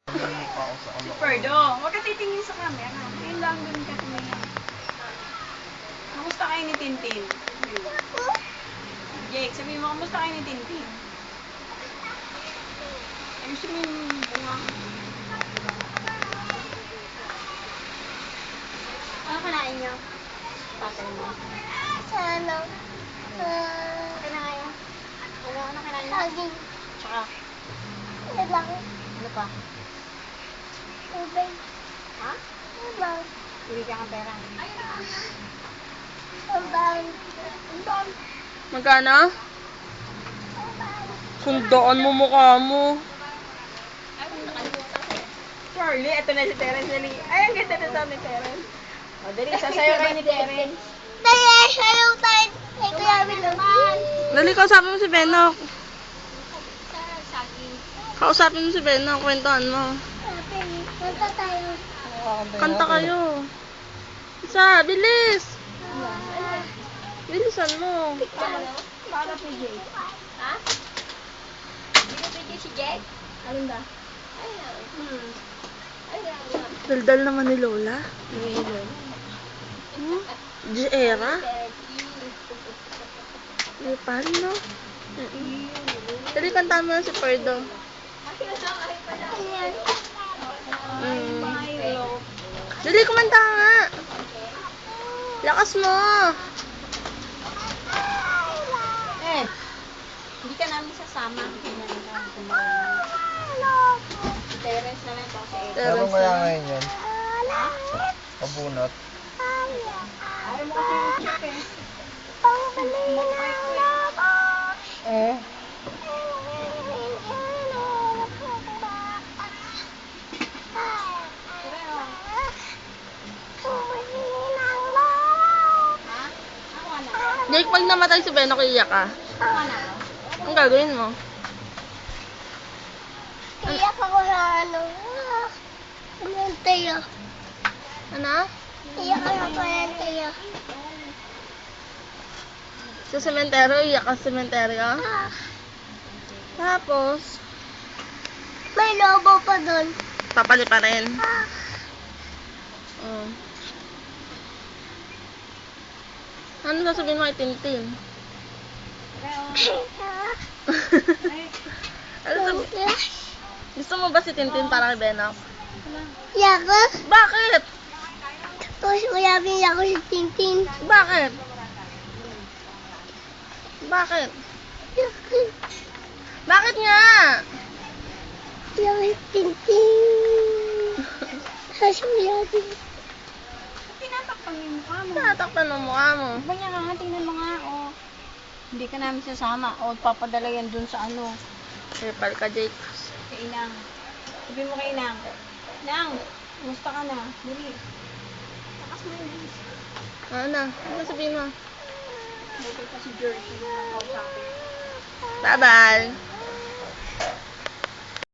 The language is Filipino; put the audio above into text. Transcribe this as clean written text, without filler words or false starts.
Si Ferdo, huwag ka titingin sa camera. Ngayon lang ganun ka tumingin. Kamusta kayo ni Tintin? Jake, sabihin mo, kamusta kayo ni Tintin? Ayusin mo yung bunga. Ano kanain niyo? Tatay mo. Ano? Kinain. Ano kinain? Saging. Tsaka, Ano lang? ano pa? Tubig. Ha? Ubang. Bibigyan ka pera. Ubang. Magkano? Sundaan mo mukha mo. Charlie, eto na si Terence. Dali. Ay, ang ganda na sound ni Terence. O, dali, sasayaw kayo ni Terence. Dali, sayaw tayo. Ito yamin naman. Dali, kausapin mo si Benok. Saging. Kausapin mo si Benok, kwentuhan mo. Kanta tayo. Kanta kayo. Isa, bilis! Bilisan mo. Para si Jake. Ha? Binibigyan si Jake? Alin ba? Daldal naman ni Lola. G-era? Di pa rin, no? Dali, kantahan mo na si Ferdo. Ayan. Milo. Dali, kumanta ka nga. Lakas mo. Eh, hindi ka namin sasama. Ganyan ka. Terence na lang kasi. Meron kaya ngayon yun? Pabunot. Ayaw mo kasi yung chip eh. Eh? Jake, pag namatay si Benok, iiyak ka. Ang gagawin mo? Iyak ako sa ano. Ano tayo? Ano? Iyak ako sa tayo. Sa sementeryo, iiyak ka sa sementeryo. Tapos, May lobo pa doon. papali pa rin. Oh. Ano sasabihin mo kay Tintin? Ano sabi? Gusto mo ba si Tintin para kay Benok? Iyak ko. Bakit? Tapos uyabing iyak ko si Tintin. Bakit? Bakit? Iyak ko. Bakit nga? Iyak ko si Tintin. Tapos uyabing. Tinatakpan yung mukha mo. Tatakpan mo mukha mo. Ba niya nga, tingnan mo nga, oh. Hindi ka namin sasama. O, papadala yan dun sa ano. Repal ka, Jake. Kay Inang. Sabi mo kay Inang. Inang, kumusta ka na? Dali. Takas mo yun. Ano na? Ano sabihin mo? Bukay pa si Jersey. Kausapin. Bye-bye.